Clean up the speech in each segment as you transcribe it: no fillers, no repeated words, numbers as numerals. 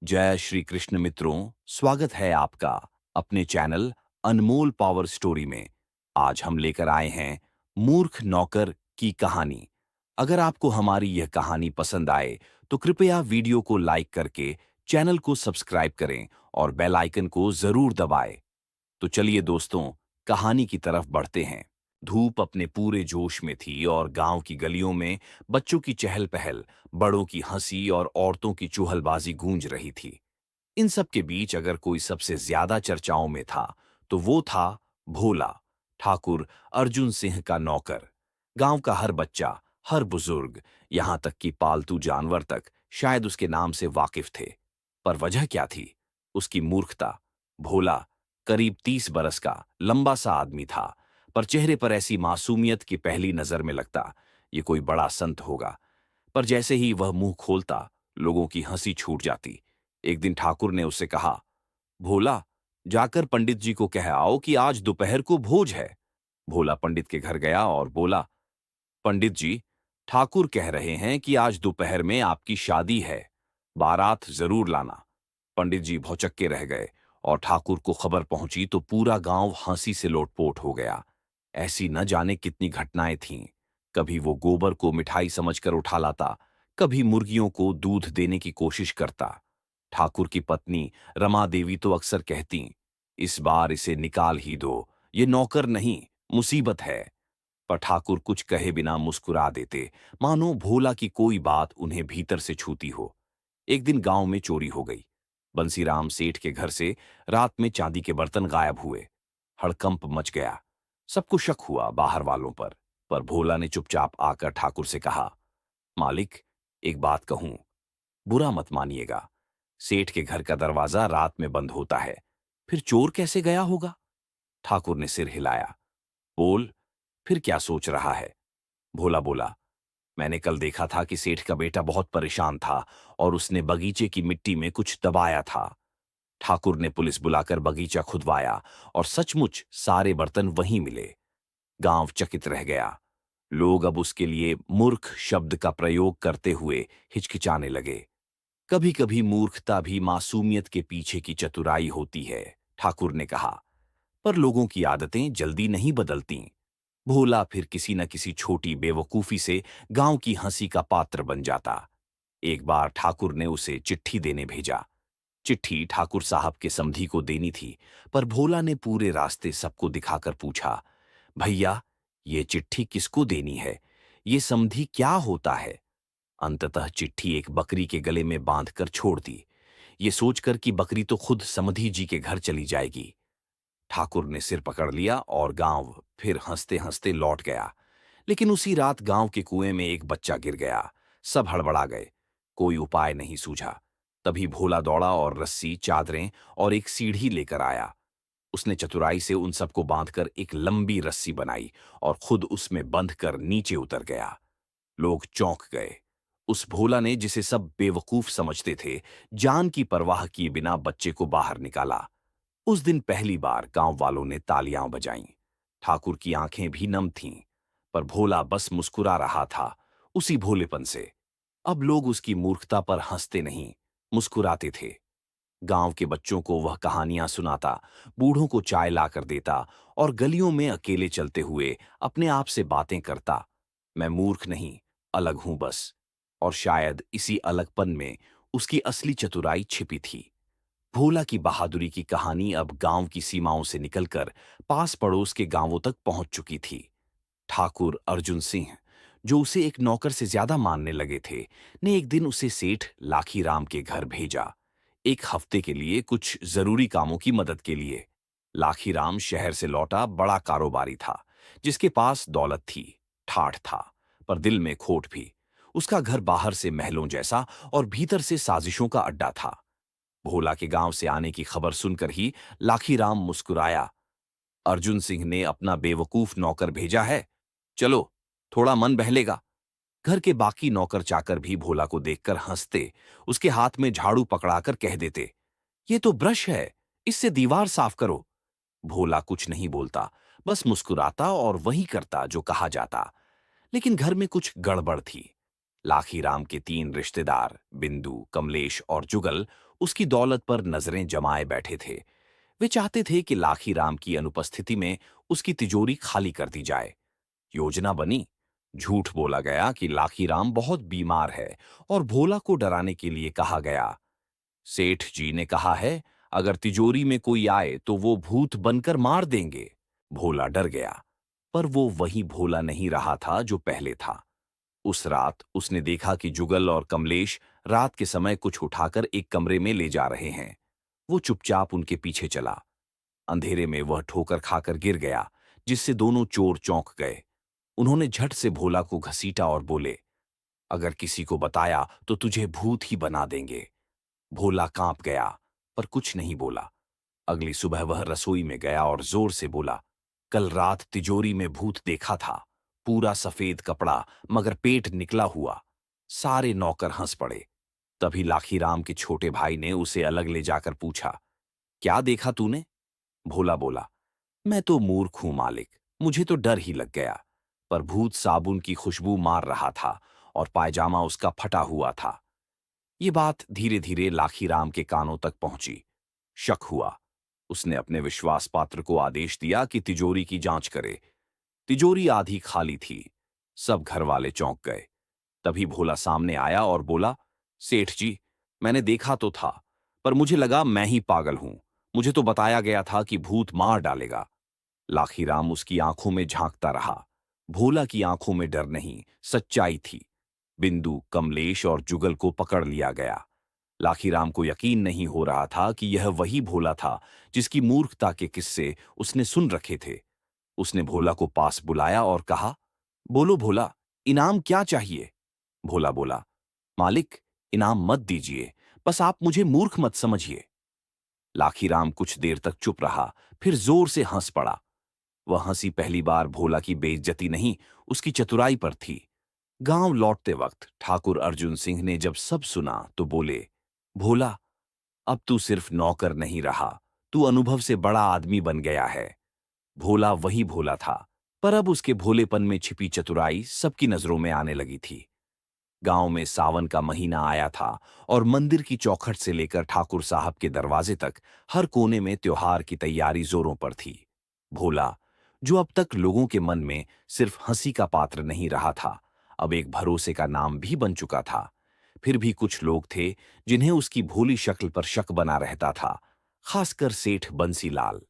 जय श्री कृष्ण मित्रों, स्वागत है आपका अपने चैनल अनमोल पावर स्टोरी में। आज हम लेकर आए हैं मूर्ख नौकर की कहानी। अगर आपको हमारी यह कहानी पसंद आए तो कृपया वीडियो को लाइक करके चैनल को सब्सक्राइब करें और बेल आइकन को जरूर दबाएं। तो चलिए दोस्तों, कहानी की तरफ बढ़ते हैं। धूप अपने पूरे जोश में थी और गांव की गलियों में बच्चों की चहल पहल, बड़ों की हंसी और औरतों की चुहलबाजी गूंज रही थी। इन सब के बीच अगर कोई सबसे ज्यादा चर्चाओं में था तो वो था भोला, ठाकुर अर्जुन सिंह का नौकर। गांव का हर बच्चा, हर बुजुर्ग, यहां तक कि पालतू जानवर तक शायद उसके नाम से वाकिफ थे। पर वजह क्या थी? उसकी मूर्खता। भोला करीब 30 बरस का लंबा सा आदमी था, पर चेहरे पर ऐसी मासूमियत कि पहली नजर में लगता ये कोई बड़ा संत होगा। पर जैसे ही वह मुंह खोलता, लोगों की हंसी छूट जाती। एक दिन ठाकुर ने उससे कहा, भोला, जाकर पंडित जी को कह आओ कि आज दोपहर को भोज है। भोला पंडित के घर गया और बोला, पंडित जी, ठाकुर कह रहे हैं कि आज दोपहर में आपकी शादी है, बारात जरूर लाना। पंडित जी भौचक्के रह गए और ठाकुर को खबर पहुंची तो पूरा गांव हंसी से लोटपोट हो गया। ऐसी न जाने कितनी घटनाएं थीं। कभी वो गोबर को मिठाई समझकर उठा लाता, कभी मुर्गियों को दूध देने की कोशिश करता। ठाकुर की पत्नी रमा देवी तो अक्सर कहती, इस बार इसे निकाल ही दो, ये नौकर नहीं, मुसीबत है। पर ठाकुर कुछ कहे बिना मुस्कुरा देते, मानो भोला की कोई बात उन्हें भीतर से छूती हो। एक दिन गांव में चोरी हो गई। बंसीराम सेठ के घर से रात में चांदी के बर्तन गायब हुए। हड़कंप मच गया। सबको शक हुआ बाहर वालों पर भोला ने चुपचाप आकर ठाकुर से कहा, मालिक, एक बात कहूं, बुरा मत मानिएगा। सेठ के घर का दरवाजा रात में बंद होता है, फिर चोर कैसे गया होगा? ठाकुर ने सिर हिलाया। बोल, फिर क्या सोच रहा है? भोला बोला, मैंने कल देखा था कि सेठ का बेटा बहुत परेशान था और उसने बगीचे की मिट्टी में कुछ दबाया था। ठाकुर ने पुलिस बुलाकर बगीचा खुदवाया और सचमुच सारे बर्तन वहीं मिले। गांव चकित रह गया। लोग अब उसके लिए मूर्ख शब्द का प्रयोग करते हुए हिचकिचाने लगे। कभी कभी मूर्खता भी मासूमियत के पीछे की चतुराई होती है, ठाकुर ने कहा। पर लोगों की आदतें जल्दी नहीं बदलती। भोला फिर किसी न किसी छोटी बेवकूफी से गांव की हंसी का पात्र बन जाता। एक बार ठाकुर ने उसे चिट्ठी देने भेजा। चिट्ठी ठाकुर साहब के समधी को देनी थी, पर भोला ने पूरे रास्ते सबको दिखाकर पूछा, भैया, ये चिट्ठी किसको देनी है? ये समधी क्या होता है? अंततः चिट्ठी एक बकरी के गले में बांधकर छोड़ दी, ये सोचकर कि बकरी तो खुद समधी जी के घर चली जाएगी। ठाकुर ने सिर पकड़ लिया और गांव फिर हंसते हंसते लौट गया। लेकिन उसी रात गांव के कुएं में एक बच्चा गिर गया। सब हड़बड़ा गए। कोई उपाय नहीं सूझा। तभी भोला दौड़ा और रस्सी, चादरें और एक सीढ़ी लेकर आया। उसने चतुराई से उन सबको बांधकर एक लंबी रस्सी बनाई और खुद उसमें बंधकर नीचे उतर गया। लोग चौंक गए। उस भोला ने, जिसे सब बेवकूफ समझते थे, जान की परवाह किए बिना बच्चे को बाहर निकाला। उस दिन पहली बार गांव वालों ने तालियां बजाईं। ठाकुर की आंखें भी नम थीं, पर भोला बस मुस्कुरा रहा था, उसी भोलेपन से। अब लोग उसकी मूर्खता पर हंसते नहीं, मुस्कुराते थे। गांव के बच्चों को वह कहानियां सुनाता, बूढ़ों को चाय लाकर देता और गलियों में अकेले चलते हुए अपने आप से बातें करता, मैं मूर्ख नहीं, अलग हूं बस। और शायद इसी अलगपन में उसकी असली चतुराई छिपी थी। भोला की बहादुरी की कहानी अब गांव की सीमाओं से निकलकर पास पड़ोस के गांवों तक पहुंच चुकी थी। ठाकुर अर्जुन सिंह, जो उसे एक नौकर से ज्यादा मानने लगे थे, ने एक दिन उसे सेठ लाखीराम के घर भेजा, एक हफ्ते के लिए कुछ जरूरी कामों की मदद के लिए। लाखीराम शहर से लौटा बड़ा कारोबारी था, जिसके पास दौलत थी, ठाठ था, पर दिल में खोट भी। उसका घर बाहर से महलों जैसा और भीतर से साजिशों का अड्डा था। भोला के गांव से आने की खबर सुनकर ही लाखीराम मुस्कुराया। अर्जुन सिंह ने अपना बेवकूफ नौकर भेजा है, चलो, थोड़ा मन बहलेगा। घर के बाकी नौकर चाकर भी भोला को देखकर हंसते, उसके हाथ में झाड़ू पकड़ाकर कह देते, ये तो ब्रश है, इससे दीवार साफ करो। भोला कुछ नहीं बोलता, बस मुस्कुराता और वही करता जो कहा जाता। लेकिन घर में कुछ गड़बड़ थी। लाखीराम के 3 रिश्तेदार, बिंदु, कमलेश और जुगल, उसकी दौलत पर नजरें जमाए बैठे थे। वे चाहते थे कि लाखीराम की अनुपस्थिति में उसकी तिजोरी खाली कर दी जाए। योजना बनी। झूठ बोला गया कि लाखीराम बहुत बीमार है और भोला को डराने के लिए कहा गया, सेठ जी ने कहा है, अगर तिजोरी में कोई आए तो वो भूत बनकर मार देंगे। भोला डर गया, पर वो वही भोला नहीं रहा था जो पहले था। उस रात उसने देखा कि जुगल और कमलेश रात के समय कुछ उठाकर एक कमरे में ले जा रहे हैं। वो चुपचाप उनके पीछे चला। अंधेरे में वह ठोकर खाकर गिर गया, जिससे दोनों चोर चौंक गए। उन्होंने झट से भोला को घसीटा और बोले, अगर किसी को बताया तो तुझे भूत ही बना देंगे। भोला कांप गया, पर कुछ नहीं बोला। अगली सुबह वह रसोई में गया और जोर से बोला, कल रात तिजोरी में भूत देखा था। पूरा सफेद कपड़ा, मगर पेट निकला हुआ। सारे नौकर हंस पड़े। तभी लाखीराम के छोटे भाई ने उसे अलग ले जाकर पूछा, क्या देखा तूने? भोला बोला, मैं तो मूर्ख हूं मालिक, मुझे तो डर ही लग गया। पर भूत साबुन की खुशबू मार रहा था और पायजामा उसका फटा हुआ था। ये बात धीरे धीरे लाखीराम के कानों तक पहुंची। शक हुआ। उसने अपने विश्वास पात्र को आदेश दिया कि तिजोरी की जांच करे। तिजोरी आधी खाली थी। सब घर वाले चौंक गए। तभी भोला सामने आया और बोला, सेठ जी, मैंने देखा तो था, पर मुझे लगा मैं ही पागल हूं। मुझे तो बताया गया था कि भूत मार डालेगा। लाखीराम उसकी आंखों में झांकता रहा। भोला की आंखों में डर नहीं, सच्चाई थी। बिंदु, कमलेश और जुगल को पकड़ लिया गया। लाखीराम को यकीन नहीं हो रहा था कि यह वही भोला था जिसकी मूर्खता के किस्से उसने सुन रखे थे। उसने भोला को पास बुलाया और कहा, बोलो भोला, इनाम क्या चाहिए? भोला बोला, मालिक, इनाम मत दीजिए, बस आप मुझे मूर्ख मत समझिए। लाखीराम कुछ देर तक चुप रहा, फिर जोर से हंस पड़ा। वह हंसी पहली बार भोला की बेइज्जती नहीं, उसकी चतुराई पर थी। गांव लौटते वक्त ठाकुर अर्जुन सिंह ने जब सब सुना तो बोले, भोला, अब तू सिर्फ नौकर नहीं रहा, तू अनुभव से बड़ा आदमी बन गया है। भोला वही भोला था, पर अब उसके भोलेपन में छिपी चतुराई सबकी नजरों में आने लगी थी। गांव में सावन का महीना आया था और मंदिर की चौखट से लेकर ठाकुर साहब के दरवाजे तक हर कोने में त्योहार की तैयारी जोरों पर थी। भोला, जो अब तक लोगों के मन में सिर्फ हंसी का पात्र नहीं रहा था, अब एक भरोसे का नाम भी बन चुका था। फिर भी कुछ लोग थे जिन्हें उसकी भोली शक्ल पर शक बना रहता था, खासकर सेठ बंसीलाल।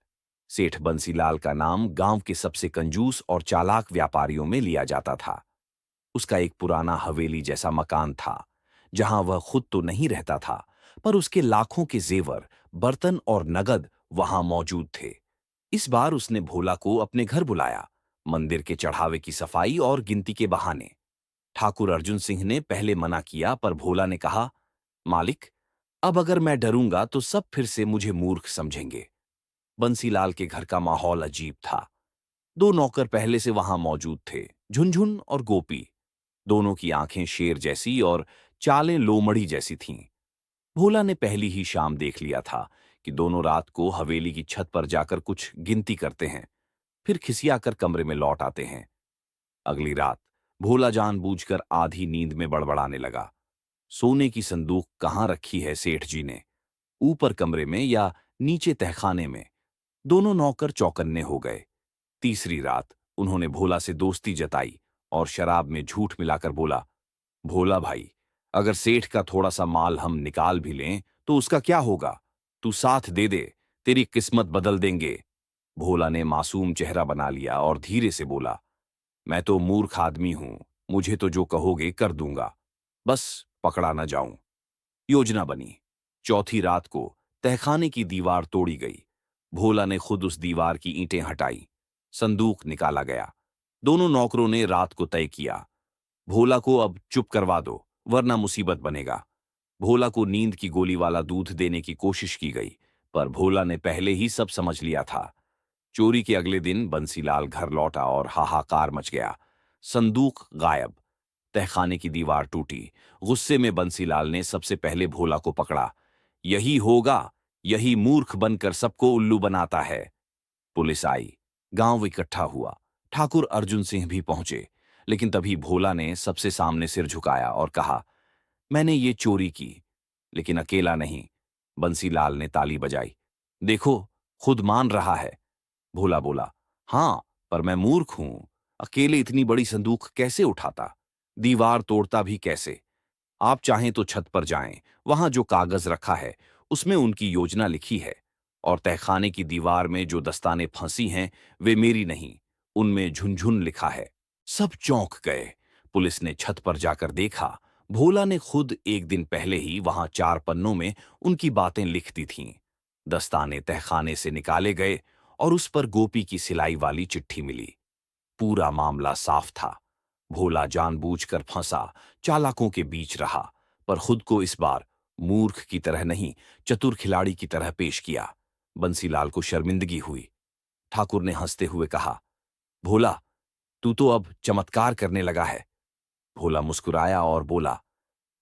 सेठ बंसीलाल का नाम गांव के सबसे कंजूस और चालाक व्यापारियों में लिया जाता था। उसका एक पुराना हवेली जैसा मकान था, जहां वह खुद तो नहीं रहता था, पर उसके लाखों के जेवर, बर्तन और नगद वहां मौजूद थे। इस बार उसने भोला को अपने घर बुलाया, मंदिर के चढ़ावे की सफाई और गिनती के बहाने। ठाकुर अर्जुन सिंह ने पहले मना किया, पर भोला ने कहा, मालिक, अब अगर मैं डरूंगा तो सब फिर से मुझे मूर्ख समझेंगे। बंसीलाल के घर का माहौल अजीब था। दो नौकर पहले से वहां मौजूद थे, झुनझुन और गोपी। दोनों की आंखें शेर जैसी और चालें लोमड़ी जैसी थीं। भोला ने पहली ही शाम देख लिया था कि दोनों रात को हवेली की छत पर जाकर कुछ गिनती करते हैं, फिर खिसियाकर कमरे में लौट आते हैं। अगली रात भोला जानबूझकर आधी नींद में बड़बड़ाने लगा, सोने की संदूक कहाँ रखी है सेठ जी ने? ऊपर कमरे में या नीचे तहखाने में? दोनों नौकर चौकन्ने हो गए। तीसरी रात उन्होंने भोला से दोस्ती जताई और शराब में झूठ मिलाकर बोला, भोला भाई, अगर सेठ का थोड़ा सा माल हम निकाल भी लें तो उसका क्या होगा? तू साथ दे दे, तेरी किस्मत बदल देंगे। भोला ने मासूम चेहरा बना लिया और धीरे से बोला, मैं तो मूर्ख आदमी हूं, मुझे तो जो कहोगे कर दूंगा, बस पकड़ा न जाऊं। योजना बनी। चौथी रात को तहखाने की दीवार तोड़ी गई। भोला ने खुद उस दीवार की ईंटें हटाई। संदूक निकाला गया। दोनों नौकरों ने रात को तय किया, भोला को अब चुप करवा दो, वरना मुसीबत बनेगा। भोला को नींद की गोली वाला दूध देने की कोशिश की गई, पर भोला ने पहले ही सब समझ लिया था। चोरी के अगले दिन बंसीलाल घर लौटा और हाहाकार मच गया। संदूक गायब। तहखाने की दीवार टूटी। गुस्से में बंसीलाल ने सबसे पहले भोला को पकड़ा। यही होगा, यही मूर्ख बनकर सबको उल्लू बनाता है। पुलिस आई। गांव इकट्ठा हुआ। ठाकुर अर्जुन सिंह भी पहुंचे, लेकिन तभी भोला ने सबसे सामने सिर झुकाया और कहा, मैंने ये चोरी की, लेकिन अकेला नहीं। बंसीलाल ने ताली बजाई। देखो, खुद मान रहा है। भोला बोला, हाँ, पर मैं मूर्ख हूं। अकेले इतनी बड़ी संदूक कैसे उठाता? दीवार तोड़ता भी कैसे? आप चाहें तो छत पर जाएं, वहां जो कागज रखा है उसमें उनकी योजना लिखी है। और तहखाने की दीवार में जो दस्ताने फंसी हैं वे मेरी नहीं, उनमें झुनझुन लिखा है। सब चौंक गए। पुलिस ने छत पर जाकर देखा, भोला ने खुद एक दिन पहले ही वहां 4 पन्नों में उनकी बातें लिख दी थीं। दस्ताने तहखाने से निकाले गए और उस पर गोपी की सिलाई वाली चिट्ठी मिली। पूरा मामला साफ था। भोला जानबूझकर फंसा, चालाकों के बीच रहा, पर खुद को इस बार मूर्ख की तरह नहीं, चतुर खिलाड़ी की तरह पेश किया। बंसीलाल को शर्मिंदगी हुई। ठाकुर ने हंसते हुए कहा, भोला, तू तो अब चमत्कार करने लगा है। भोला मुस्कुराया और बोला,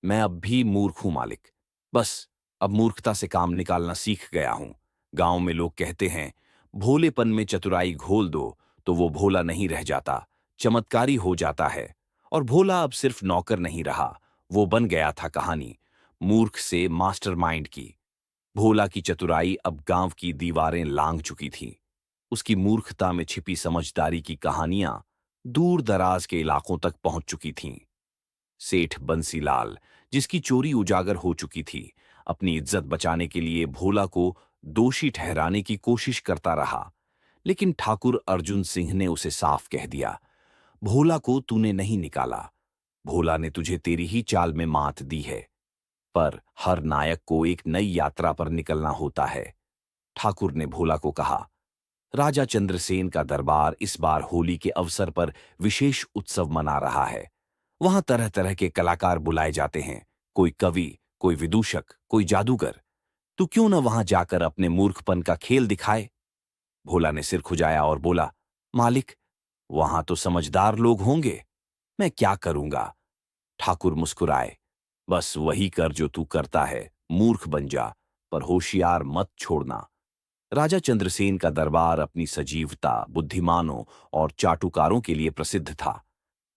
मैं अब भी मूर्ख हूं मालिक। बस अब मूर्खता से काम निकालना सीख गया हूं। गांव में लोग कहते हैं, भोलेपन में चतुराई घोल दो तो वो भोला नहीं रह जाता, चमत्कारी हो जाता है। और भोला अब सिर्फ नौकर नहीं रहा, वो बन गया था कहानी, मूर्ख से मास्टरमाइंड की। भोला की चतुराई अब गांव की दीवारें लांघ चुकी थीं। उसकी मूर्खता में छिपी समझदारी की कहानियां दूर दराज के इलाकों तक पहुंच चुकी थीं। सेठ बंसीलाल, जिसकी चोरी उजागर हो चुकी थी, अपनी इज्जत बचाने के लिए भोला को दोषी ठहराने की कोशिश करता रहा। लेकिन ठाकुर अर्जुन सिंह ने उसे साफ कह दिया, भोला को तूने नहीं निकाला। भोला ने तुझे तेरी ही चाल में मात दी है। पर हर नायक को एक नई यात्रा पर निकलना होता है। ठाकुर ने भोला को कहा, राजा चंद्रसेन का दरबार इस बार होली के अवसर पर विशेष उत्सव मना रहा है। वहां तरह तरह के कलाकार बुलाए जाते हैं, कोई कवि, कोई विदूषक, कोई जादूगर। तू क्यों न वहां जाकर अपने मूर्खपन का खेल दिखाए? भोला ने सिर खुजाया और बोला, मालिक, वहां तो समझदार लोग होंगे, मैं क्या करूंगा? ठाकुर मुस्कुराए, बस वही कर जो तू करता है, मूर्ख बन जा, पर होशियार मत छोड़ना। राजा चंद्रसेन का दरबार अपनी सजीवता, बुद्धिमानों और चाटुकारों के लिए प्रसिद्ध था।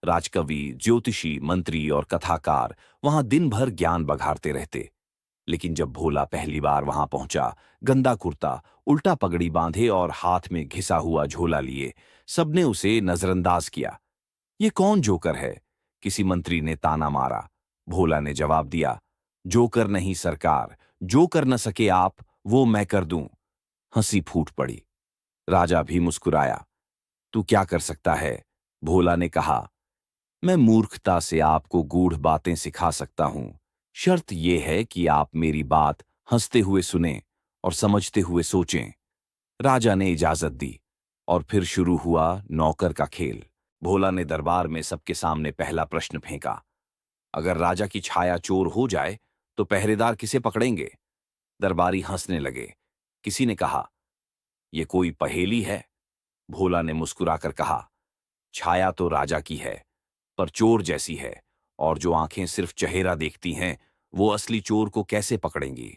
राजकवि, ज्योतिषी, मंत्री और कथाकार वहां दिन भर ज्ञान बघारते रहते। लेकिन जब भोला पहली बार वहां पहुंचा, गंदा कुर्ता, उल्टा पगड़ी बांधे और हाथ में घिसा हुआ झोला लिए, सबने उसे नजरअंदाज किया। ये कौन जोकर है? किसी मंत्री ने ताना मारा। भोला ने जवाब दिया, जोकर नहीं सरकार, जो कर न सके आप, वो मैं कर दूं। हंसी फूट पड़ी। राजा भी मुस्कुराया। तू क्या कर सकता है? भोला ने कहा, मैं मूर्खता से आपको गूढ़ बातें सिखा सकता हूं। शर्त यह है कि आप मेरी बात हंसते हुए सुनें और समझते हुए सोचें। राजा ने इजाजत दी और फिर शुरू हुआ नौकर का खेल। भोला ने दरबार में सबके सामने पहला प्रश्न फेंका, अगर राजा की छाया चोर हो जाए तो पहरेदार किसे पकड़ेंगे? दरबारी हंसने लगे। किसी ने कहा, यह कोई पहेली है? भोला ने मुस्कुराकर कहा, छाया तो राजा की है, पर चोर जैसी है, और जो आंखें सिर्फ चेहरा देखती हैं वो असली चोर को कैसे पकड़ेंगी?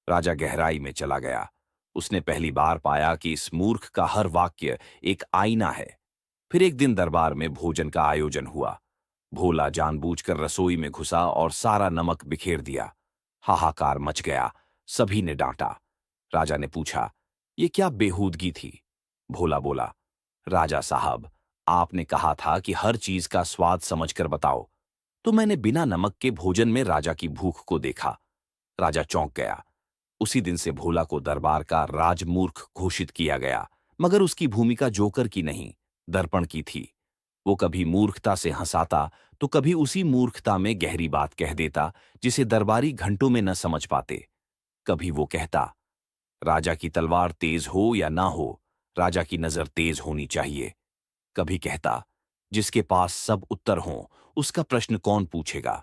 राजा गहराई में चला गया। उसने पहली बार पाया कि इस मूर्ख का हर वाक्य एक आईना है। फिर एक दिन दरबार में भोजन का आयोजन हुआ। भोला जानबूझकर रसोई में घुसा और सारा नमक बिखेर दिया। हाहाकार मच गया। सभी ने डांटा। राजा ने पूछा, ये क्या बेहूदगी थी? भोला बोला, राजा साहब, आपने कहा था कि हर चीज का स्वाद समझकर बताओ, तो मैंने बिना नमक के भोजन में राजा की भूख को देखा। राजा चौंक गया। उसी दिन से भोला को दरबार का राजमूर्ख घोषित किया गया, मगर उसकी भूमिका जोकर की नहीं, दर्पण की थी। वो कभी मूर्खता से हंसाता तो कभी उसी मूर्खता में गहरी बात कह देता जिसे दरबारी घंटों में न समझ पाते। कभी वो कहता, राजा की तलवार तेज हो या ना हो, राजा की नजर तेज होनी चाहिए। कभी कहता, जिसके पास सब उत्तर हों उसका प्रश्न कौन पूछेगा?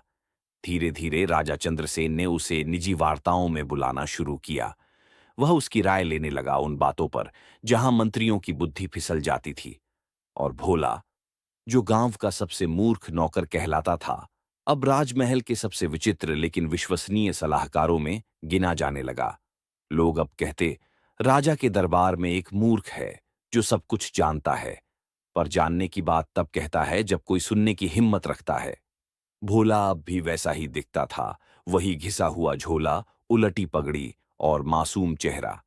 धीरे धीरे राजा चंद्रसेन ने उसे निजी वार्ताओं में बुलाना शुरू किया। वह उसकी राय लेने लगा उन बातों पर जहां मंत्रियों की बुद्धि फिसल जाती थी। और भोला, जो गांव का सबसे मूर्ख नौकर कहलाता था, अब राजमहल के सबसे विचित्र लेकिन विश्वसनीय सलाहकारों में गिना जाने लगा। लोग अब कहते, राजा के दरबार में एक मूर्ख है जो सब कुछ जानता है, पर जानने की बात तब कहता है जब कोई सुनने की हिम्मत रखता है। भोला अब भी वैसा ही दिखता था, वही घिसा हुआ झोला, उलटी पगड़ी और मासूम चेहरा,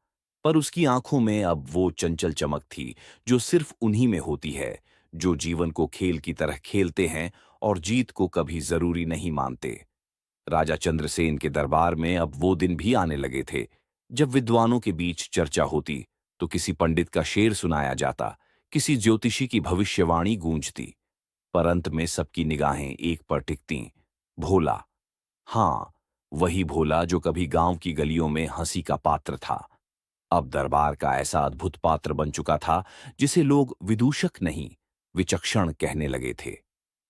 पर उसकी आंखों में अब वो चंचल चमक थी जो सिर्फ उन्हीं में होती है, जो जीवन को खेल की तरह खेलते हैं और जीत को कभी जरूरी नहीं मानते। राजा चंद्रसेन के दरबार में अब वो दिन भी आने लगे थे, जब विद्वानों के बीच चर्चा होती तो किसी पंडित का शेर सुनाया जाता, किसी ज्योतिषी की भविष्यवाणी गूंजती, पर अंत में सबकी निगाहें एक पर टिकतीं, भोला। हाँ, वही भोला जो कभी गांव की गलियों में हंसी का पात्र था, अब दरबार का ऐसा अद्भुत पात्र बन चुका था जिसे लोग विदूषक नहीं, विचक्षण कहने लगे थे।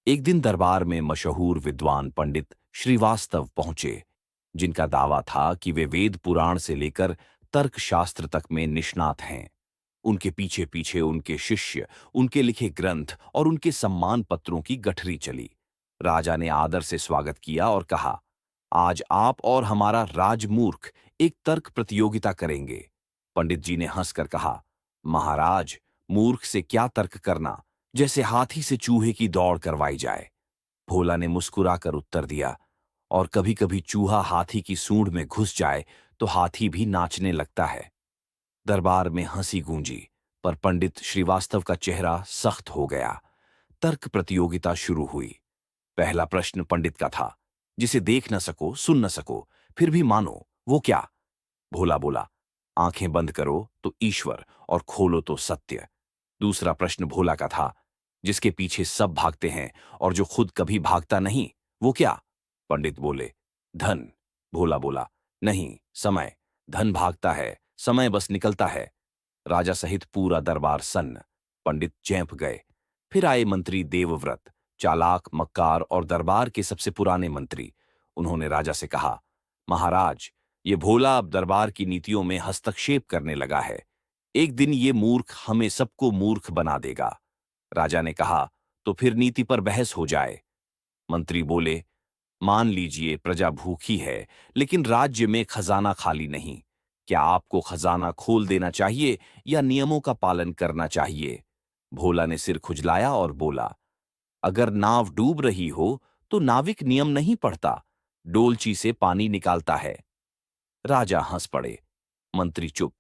एक दिन दरबार में मशहूर विद्वान पंडित श्रीवास्तव पहुंचे, जिनका दावा था कि वे वेद पुराण से लेकर तर्कशास्त्र तक में निष्णात हैं। उनके पीछे पीछे उनके शिष्य, उनके लिखे ग्रंथ और उनके सम्मान पत्रों की गठरी चली। राजा ने आदर से स्वागत किया और कहा, आज आप और हमारा राजमूर्ख एक तर्क प्रतियोगिता करेंगे। पंडित जी ने हंसकर कहा, महाराज, मूर्ख से क्या तर्क करना, जैसे हाथी से चूहे की दौड़ करवाई जाए। भोला ने मुस्कुराकर उत्तर दिया, और कभी कभी चूहा हाथी की सूंड में घुस जाए तो हाथी भी नाचने लगता है। दरबार में हंसी गूंजी, पर पंडित श्रीवास्तव का चेहरा सख्त हो गया। तर्क प्रतियोगिता शुरू हुई। पहला प्रश्न पंडित का था, जिसे देख न सको, सुन न सको, फिर भी मानो, वो क्या? भोला बोला, आंखें बंद करो तो ईश्वर और खोलो तो सत्य। दूसरा प्रश्न भोला का था, जिसके पीछे सब भागते हैं और जो खुद कभी भागता नहीं, वो क्या? पंडित बोले, धन। भोला बोला, नहीं, समय। धन भागता है, समय बस निकलता है। राजा सहित पूरा दरबार सन्न। पंडित चैंप गए। फिर आए मंत्री देवव्रत, चालाक, मक्कार और दरबार के सबसे पुराने मंत्री। उन्होंने राजा से कहा, महाराज, ये भोला अब दरबार की नीतियों में हस्तक्षेप करने लगा है। एक दिन ये मूर्ख हमें सबको मूर्ख बना देगा। राजा ने कहा, तो फिर नीति पर बहस हो जाए। मंत्री बोले, मान लीजिए प्रजा भूखी है, लेकिन राज्य में खजाना खाली नहीं। क्या आपको खजाना खोल देना चाहिए या नियमों का पालन करना चाहिए? भोला ने सिर खुजलाया और बोला, अगर नाव डूब रही हो तो नाविक नियम नहीं पढ़ता, डोलची से पानी निकालता है। राजा हंस पड़े। मंत्री चुप।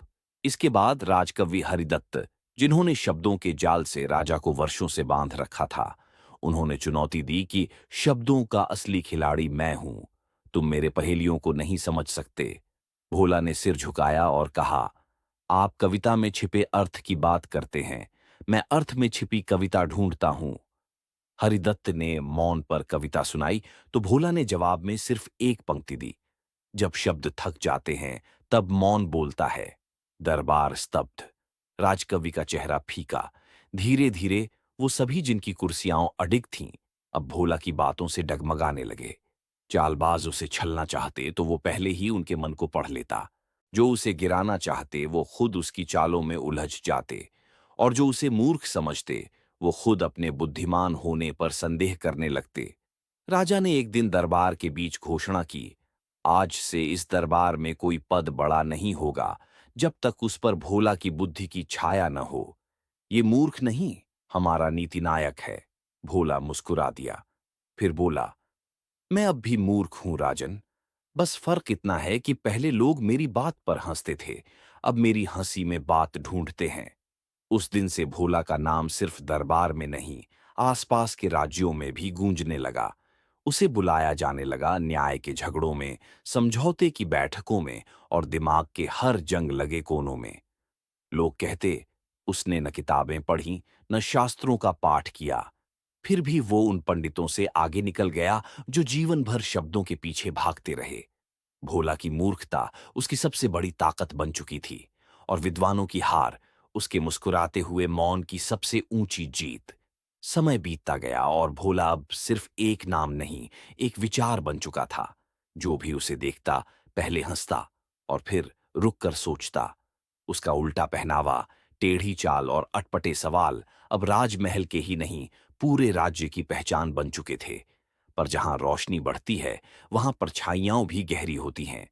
इसके बाद राजकवि हरिदत्त, जिन्होंने शब्दों के जाल से राजा को वर्षों से बांध रखा था, उन्होंने चुनौती दी कि शब्दों का असली खिलाड़ी मैं हूं, तुम मेरे पहेलियों को नहीं समझ सकते। भोला ने सिर झुकाया और कहा, आप कविता में छिपे अर्थ की बात करते हैं, मैं अर्थ में छिपी कविता ढूंढता हूं। हरिदत्त ने मौन पर कविता सुनाई तो भोला ने जवाब में सिर्फ एक पंक्ति दी, जब शब्द थक जाते हैं तब मौन बोलता है। दरबार स्तब्ध। राजकवि का चेहरा फीका। धीरे धीरे वो सभी जिनकी कुर्सियां अडिग थीं, अब भोला की बातों से डगमगाने लगे। चालबाज उसे छलना चाहते तो वो पहले ही उनके मन को पढ़ लेता। जो उसे गिराना चाहते वो खुद उसकी चालों में उलझ जाते, और जो उसे मूर्ख समझते वो खुद अपने बुद्धिमान होने पर संदेह करने लगते। राजा ने एक दिन दरबार के बीच घोषणा की, आज से इस दरबार में कोई पद बड़ा नहीं होगा जब तक उस पर भोला की बुद्धि की छाया न हो। ये मूर्ख नहीं, हमारा नीति नायक है। भोला मुस्कुरा दिया, फिर बोला, मैं अब भी मूर्ख हूं राजन, बस फर्क इतना है कि पहले लोग मेरी बात पर हंसते थे, अब मेरी हंसी में बात ढूंढते हैं। उस दिन से भोला का नाम सिर्फ दरबार में नहीं, आसपास के राज्यों में भी गूंजने लगा। उसे बुलाया जाने लगा न्याय के झगड़ों में, समझौते की बैठकों में और दिमाग के हर जंग लगे कोनों में। लोग कहते, उसने न किताबें पढ़ी, न शास्त्रों का पाठ किया, फिर भी वो उन पंडितों से आगे निकल गया जो जीवन भर शब्दों के पीछे भागते रहे। भोला की मूर्खता उसकी सबसे बड़ी ताकत बन चुकी थी, और विद्वानों की हार उसके मुस्कुराते हुए मौन की सबसे ऊंची जीत। समय बीतता गया और भोला अब सिर्फ एक नाम नहीं, एक विचार बन चुका था। जो भी उसे देखता पहले हंसता और फिर रुककर सोचता। उसका उल्टा पहनावा, टेढ़ी चाल और अटपटे सवाल अब राजमहल के ही नहीं, पूरे राज्य की पहचान बन चुके थे। पर जहां रोशनी बढ़ती है वहां परछाइयां भी गहरी होती हैं।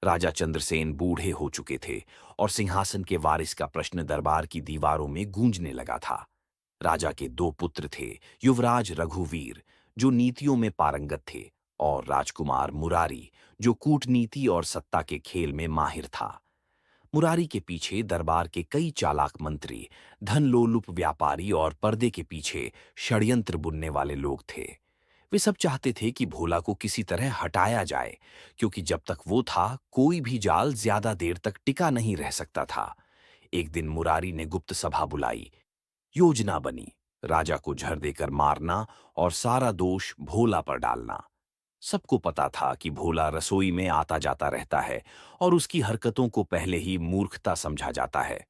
राजा चंद्रसेन बूढ़े हो चुके थे और सिंहासन के वारिस का प्रश्न दरबार की दीवारों में गूंजने लगा था। राजा के दो पुत्र थे, युवराज रघुवीर, जो नीतियों में पारंगत थे, और राजकुमार मुरारी, जो कूटनीति और सत्ता के खेल में माहिर था। मुरारी के पीछे दरबार के कई चालाक मंत्री, धनलोलुप व्यापारी और पर्दे के पीछे षड्यंत्र बुनने वाले लोग थे। वे सब चाहते थे कि भोला को किसी तरह हटाया जाए, क्योंकि जब तक वो था कोई भी जाल ज्यादा देर तक टिका नहीं रह सकता था। एक दिन मुरारी ने गुप्त सभा बुलाई। योजना बनी, राजा को झर देकर मारना और सारा दोष भोला पर डालना। सबको पता था कि भोला रसोई में आता जाता रहता है और उसकी हरकतों को पहले ही मूर्खता समझा जाता है।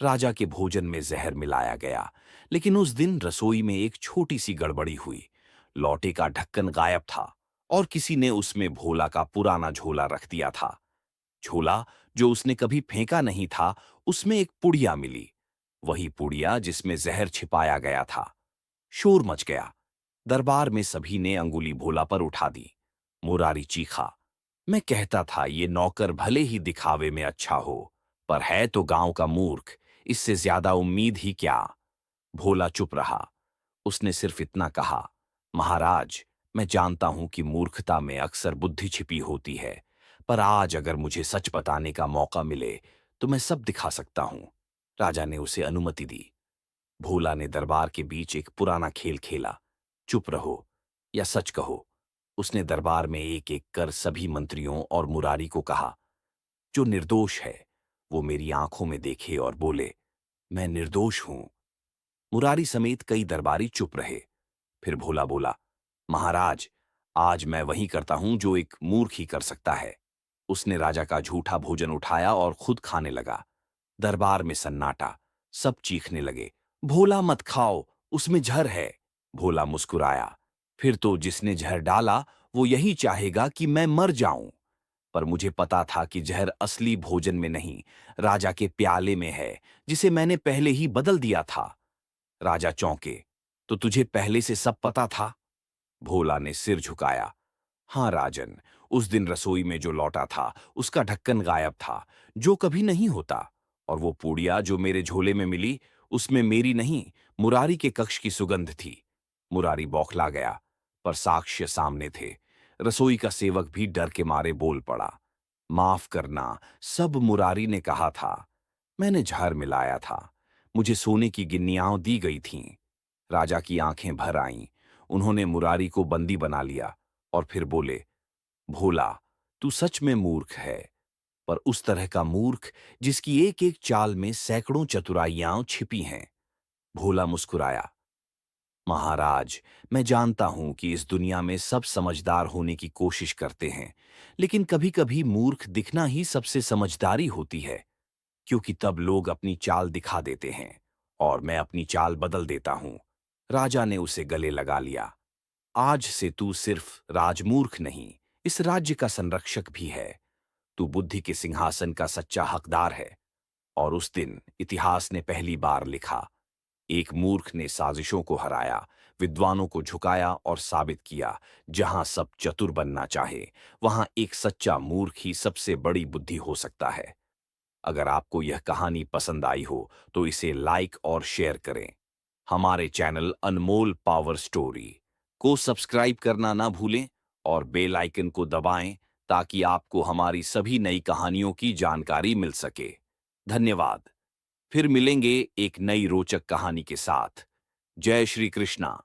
राजा के भोजन में जहर मिलाया गया, लेकिन उस दिन रसोई में एक छोटी सी गड़बड़ी हुई। लौटे का ढक्कन गायब था और किसी ने उसमें भोला का पुराना झोला रख दिया था। झोला जो उसने कभी फेंका नहीं था, उसमें एक पुड़िया मिली, वही पुड़िया जिसमें जहर छिपाया गया था। शोर मच गया। दरबार में सभी ने अंगुली भोला पर उठा दी। मुरारी चीखा, मैं कहता था ये नौकर भले ही दिखावे में अच्छा हो, पर है तो गांव का मूर्ख, इससे ज्यादा उम्मीद ही क्या। भोला चुप रहा। उसने सिर्फ इतना कहा, महाराज, मैं जानता हूं कि मूर्खता में अक्सर बुद्धि छिपी होती है, पर आज अगर मुझे सच बताने का मौका मिले तो मैं सब दिखा सकता हूं। राजा ने उसे अनुमति दी। भोला ने दरबार के बीच एक पुराना खेल खेला, चुप रहो या सच कहो। उसने दरबार में एक एक कर सभी मंत्रियों और मुरारी को कहा, जो निर्दोष है वो मेरी आंखों में देखे और बोले, मैं निर्दोष हूं। मुरारी समेत कई दरबारी चुप रहे। फिर भोला बोला, महाराज, आज मैं वही करता हूं जो एक मूर्ख ही कर सकता है। उसने राजा का झूठा भोजन उठाया और खुद खाने लगा। दरबार में सन्नाटा। सब चीखने लगे, भोला मत खाओ, उसमें जहर है। भोला मुस्कुराया, फिर तो जिसने जहर डाला वो यही चाहेगा कि मैं मर जाऊं। पर मुझे पता था कि जहर असली भोजन में नहीं, राजा के प्याले में है, जिसे मैंने पहले ही बदल दिया था। राजा चौंके, तो तुझे पहले से सब पता था? भोला ने सिर झुकाया। हाँ राजन, उस दिन रसोई में जो लौटा था उसका ढक्कन गायब था, जो कभी नहीं होता। और वो पूड़िया जो मेरे झोले में मिली, उसमें मेरी नहीं, मुरारी के कक्ष की सुगंध थी। मुरारी बौखला गया, पर साक्ष्य सामने थे। रसोई का सेवक भी डर के मारे बोल पड़ा, माफ करना, सब मुरारी ने कहा था। मैंने जहर मिलाया था। मुझे सोने की गिन्नियां दी गई थीं। राजा की आंखें भर आईं। उन्होंने मुरारी को बंदी बना लिया और फिर बोले, भोला, तू सच में मूर्ख है, पर उस तरह का मूर्ख जिसकी एक एक चाल में सैकड़ों चतुराइयां छिपी हैं। भोला मुस्कुराया, महाराज, मैं जानता हूं कि इस दुनिया में सब समझदार होने की कोशिश करते हैं, लेकिन कभी-कभी मूर्ख दिखना ही सबसे समझदारी होती है, क्योंकि तब लोग अपनी चाल दिखा देते हैं और मैं अपनी चाल बदल देता हूं। राजा ने उसे गले लगा लिया। आज से तू सिर्फ राजमूर्ख नहीं, इस राज्य का संरक्षक भी है। तू बुद्धि के सिंहासन का सच्चा हकदार है। और उस दिन इतिहास ने पहली बार लिखा, एक मूर्ख ने साजिशों को हराया, विद्वानों को झुकाया और साबित किया, जहां सब चतुर बनना चाहे, वहां एक सच्चा मूर्ख ही सबसे बड़ी बुद्धि हो सकता है। अगर आपको यह कहानी पसंद आई हो तो इसे लाइक और शेयर करें। हमारे चैनल अनमोल पावर स्टोरी को सब्सक्राइब करना ना भूलें और बेल आइकन को दबाएं, ताकि आपको हमारी सभी नई कहानियों की जानकारी मिल सके। धन्यवाद। फिर मिलेंगे एक नई रोचक कहानी के साथ। जय श्री कृष्णा।